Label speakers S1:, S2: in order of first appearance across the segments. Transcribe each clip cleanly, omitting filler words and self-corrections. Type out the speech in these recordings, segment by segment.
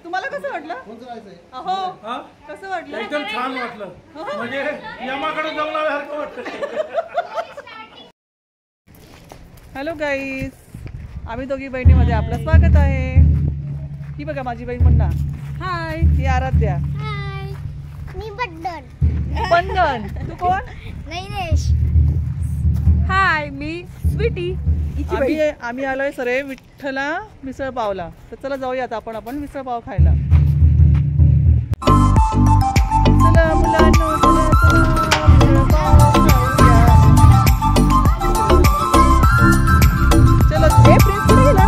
S1: तुम्हाला कसं वाटलं? अहो कसं वाटलं?
S2: एकदम छान वाटलं, म्हणजे यमाकडे जाऊन आल्यासारखं वाटतं.
S1: हॅलो गाईज, आम्ही दोघी बहिणीमध्ये आपलं स्वागत आहे. ही बघा माझी बहीण मुन्ना. हाय. ही आराध्या.
S3: हाय. मी
S1: बंधन. तू कोण?
S3: नैनेश.
S4: हाय, मी स्वीटी.
S1: आम्ही आलोय सरे विठ्ठला मिसळ पावला. तर चला जाऊया आता आपण मिसळ पाव खायला. चला मुलांनो, चला चला मिसळ पाव खाऊया. चलो हे प्रिन्स कुठे गेला?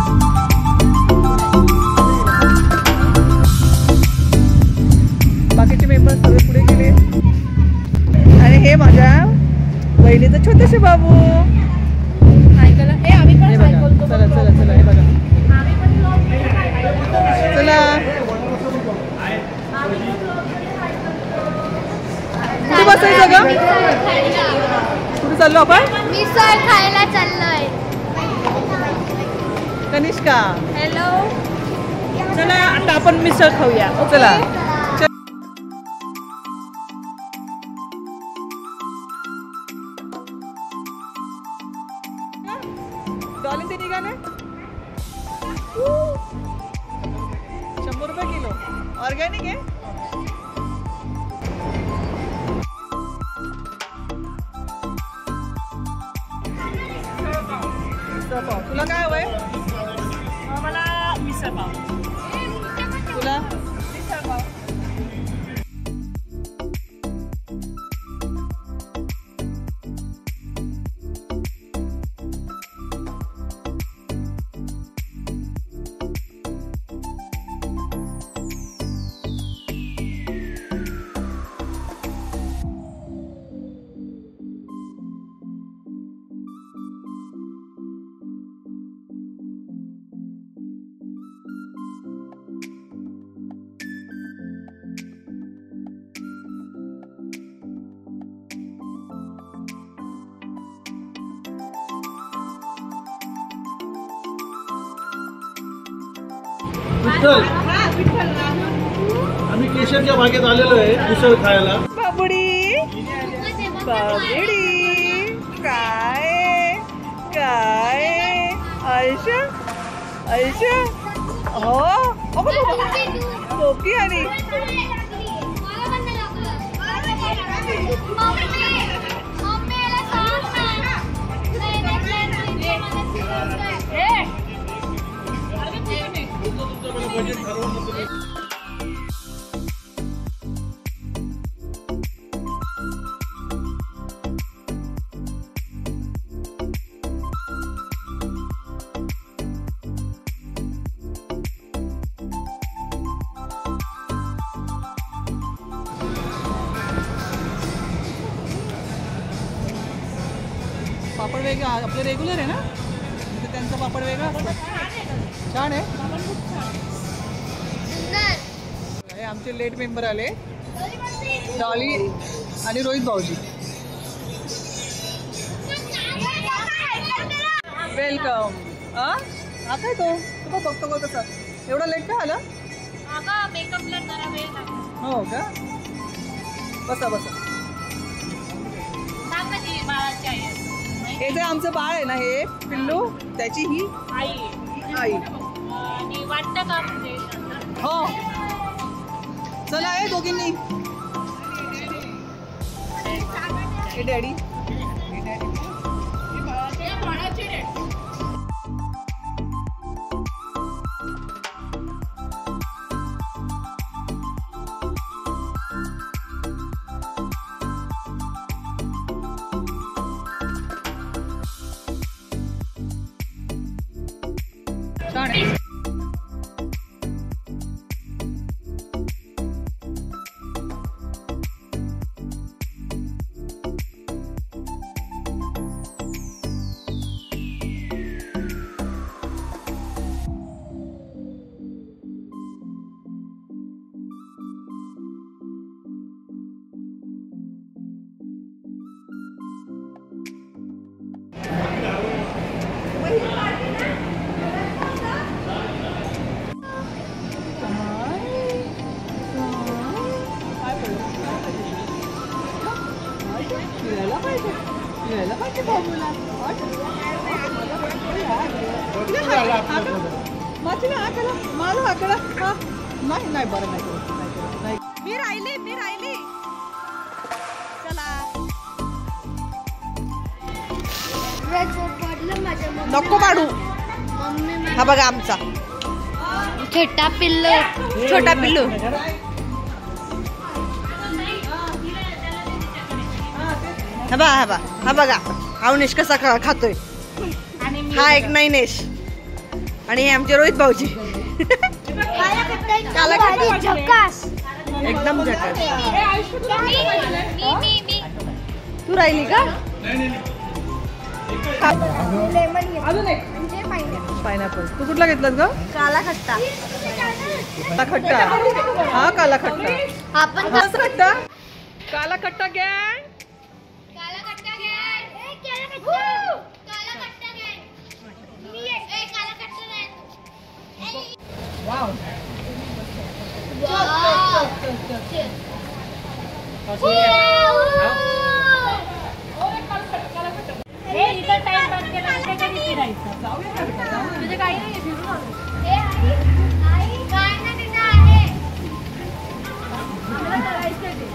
S1: बाकीचे मेंबर सगळे पुढे गेले आणि हे माझ्या बहिणीचं छोटेसे बाबू. चला चला चला, हे बघा. चला कुठे बसायचं ग? कुठे चाललो आपण?
S3: मिसळ खायला चाललोय.
S1: कनिष्का.
S3: हॅलो.
S4: चला आता आपण मिसळ खाऊया.
S1: चला. डॉली ते निघाले 100 रुपये किलो. ऑर्गॅनिक आहे. तुला काय हवंय?
S4: मला मिसळ पाव.
S1: तुला
S4: मिसळ पाव.
S2: आम्ही केशरच्या बागेत आलेलो आहे मिसळ खायला.
S1: बाबुडी बाबुडी काय काय आयशा आयशा. हो कोकी आणि पापड वेगळा आपलं रेग्युलर आहे ना, तर त्यांचा पापड वेगळा असतो. छान आहे. हे आमचे लेट मेंबर आले, डॉली आणि रोहित भाऊजी. वेलकम. हा काय तो तुला बघतो का कसा एवढा लेट का आला?
S3: मेकअपला जरा वेळ लागला.
S1: हो का? बसा बसा.
S3: बाळाची आई
S1: हे जे आमचं बाळ आहे ना, हे पिल्लू, त्याची ही आई.
S3: आणि वाटतं का म्हणजे?
S1: हो. चला आहे दोघींनी. हे डॅडी. छान आहे. नाही बरं नाही. मी राहिली चला. नको पाडू. हा बघा आमचा
S3: छोटा पिल्लू.
S1: हा बघा अवनेश कसा खातोय. हा एक नैनेश आणि हे आमचे रोहित भाऊजी. एकदम झकास. तू राहिली का? अजून एक पायनॅपल. तू कुठला घेतलास ग?
S3: काला खट्टा.
S1: खट्टा. हा काला खट्टा.
S3: आपण
S1: खट्टा काला खट्टा गँग.
S3: काला खट्टा घे. काला खट्टा घे. काला खट्टा नाही.
S1: वाव.
S3: तुझे काही नाही फिरून आलो. काय ना तिथं आहे. आम्हाला करायचं ते.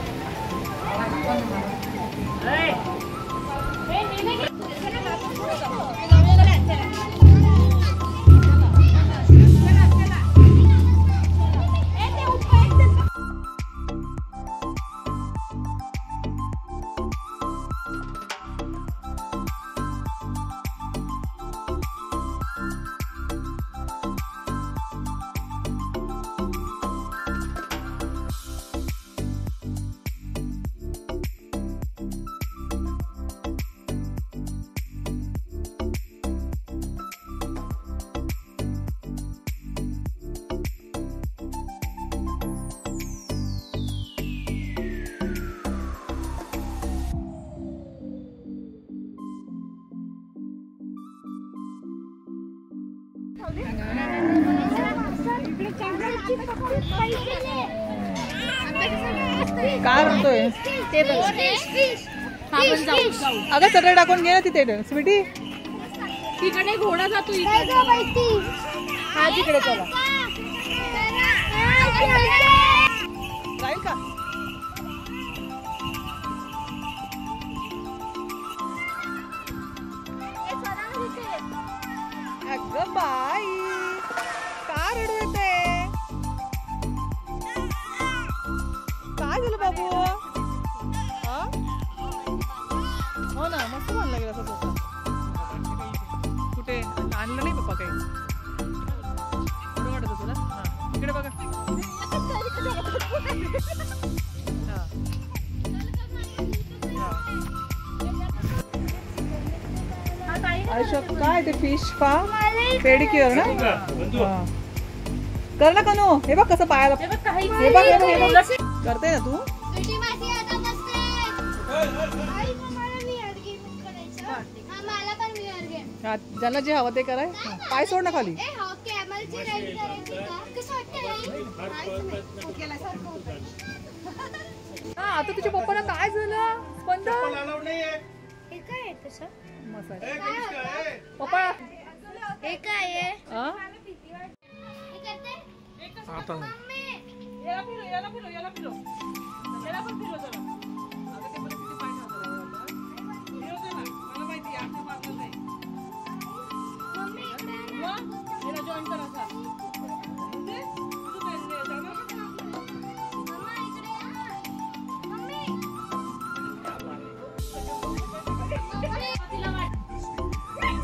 S1: काय म्हणतोय? अगं सगळे टाकून घे ना तिथे स्वीटी.
S4: तिकडे घोडा जातो.
S1: हा तिकडे चला. जाईल का? अगं बाई का रडू येते? काय झालं बाबू? हो ना मस्त बांधला गेला सोफा. कुठे आणलं नाही पप्पा काही? बरं वाटत तुला? हा इकडे बघा. आयुष्य काय ते फिश फार्म पेडिक्युअर ना. कर ना कनू. हे बघ कसं पायाला. हे बघ करते ना तू. ज्यांना जे हवं ते कराय. पाय सोड ना खाली. आता तुझ्या पप्पाला काय झालं? स्पंद पप्पा
S3: हे काय आहे?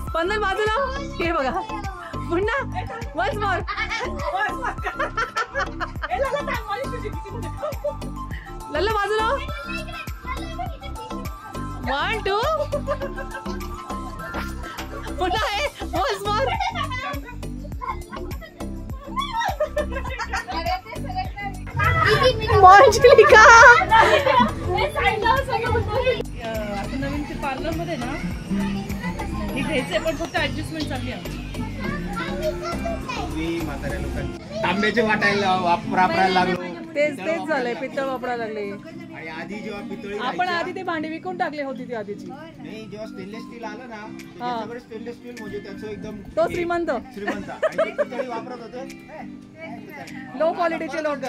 S1: स्पंदन बाजूला. हे बघा पुन्हा वन्स मोर. लल्ला बाजूला. 1 2 पुन्हा आहे वन्स मोर. मंजलिका
S4: आता नवीन ते पार्लर मध्ये ना हे घ्यायचंय पण फक्त ऍडजस्टमेंट चालली आहे.
S2: तांब्याचे वाटायला वापरायला लागलो.
S1: तेच झालंय. पित्तळ वापरायला लागले.
S5: आणि आधी जेव्हा पितळी
S1: आपण
S5: राहायच्या,
S1: आधी ते भांडी विकून टाकली होती ती आधीची.
S5: नाही जेव्हा स्टेनलेस स्टील आलं ना, त्याच्याकडे स्टेनलेस स्टील म्हणजे त्याचं एकदम
S1: तो श्रीमंत.
S5: श्रीमंत आणि ते पितळी वापरत होते.
S1: लो क्वालिटीचे लोक.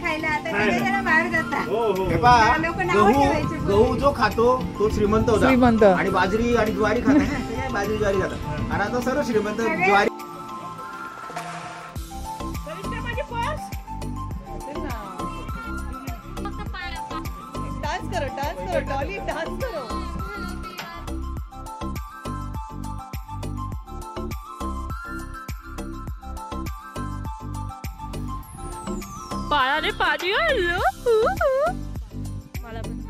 S3: खायला आता सगळेजण बाहेर जातात.
S5: हे पहा,
S3: लोक नावं ठेवायचे.
S5: गहू जो खातो तो श्रीमंत होता.
S1: श्रीमंत.
S5: आणि बाजरी आणि ज्वारी खातात. बाजरी ज्वारी खातात. आणि आता सर्व श्रीमंत ज्वारी.
S1: डान्स करो डॉली डान्स करो.
S4: पायाने पाणी आलं. मला पण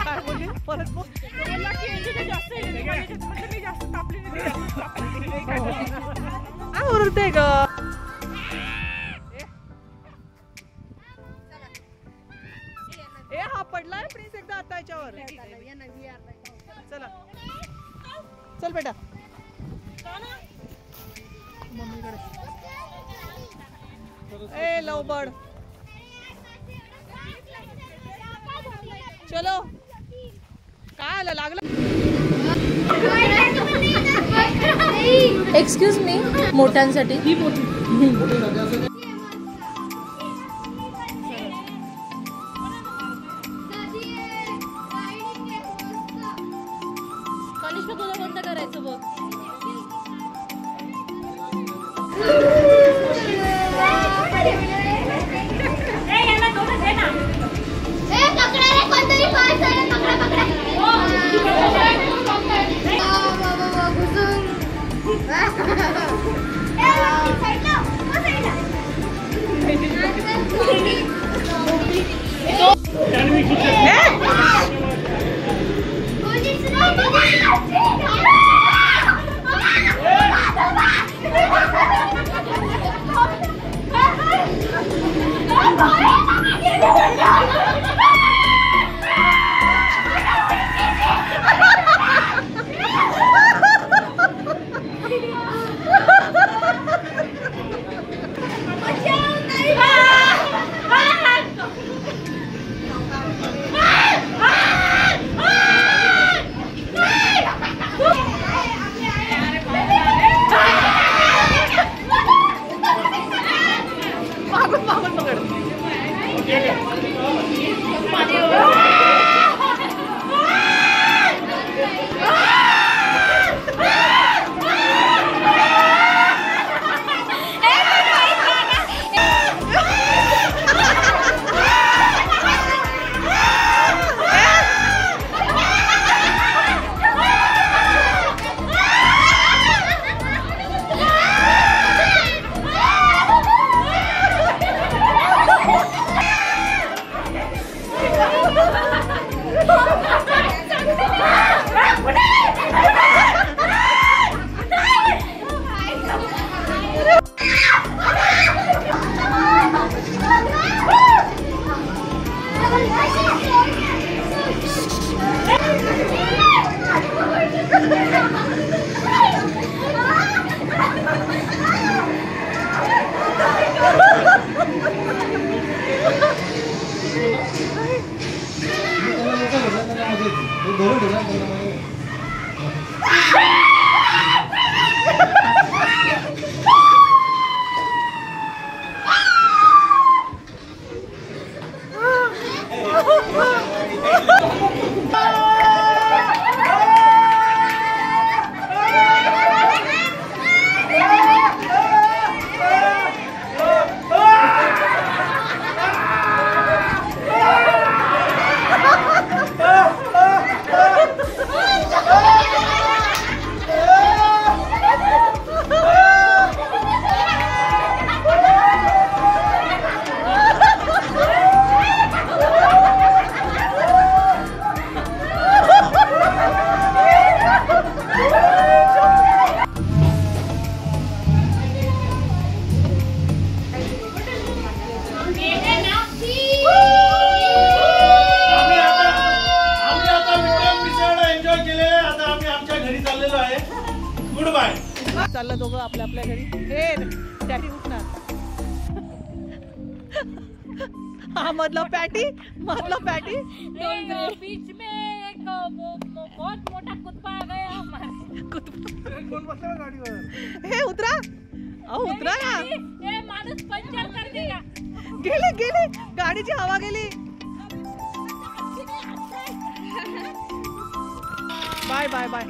S1: काय बोलली? परत बोल. काय ओरडते ग? ए हा पडलाय प्रिन्स एकदा आता याच्यावर. चला चल बेटा. मम्मीकडे. ए लव बर्ड. चलो. काय आलं लागलं?
S4: एक्सक्यूज मी, मोठ्यांसाठी ही मोठी. कनिष्का तुला कोणतं करायचं बघ.
S1: चाललं दोघं आपल्या आपल्या घरी. हे डॅडी उठणार. हा मधला पॅटी
S4: बीच में एक बहुत मोटा कुत्ता आ गया हमारे.
S2: कोण बसला गाडीवर?
S1: हे उतरा. अहो उतरा ना.
S4: ये माणूस पंचर कर देगा.
S1: गेले गाडीची हवा गेली. Bye bye bye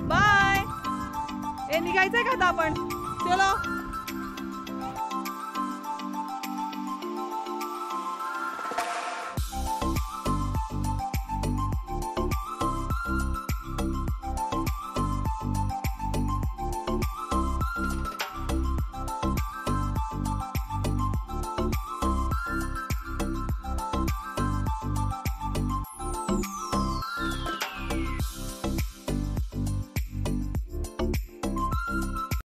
S1: bye. हे निघायचंय का आता आपण? चलो.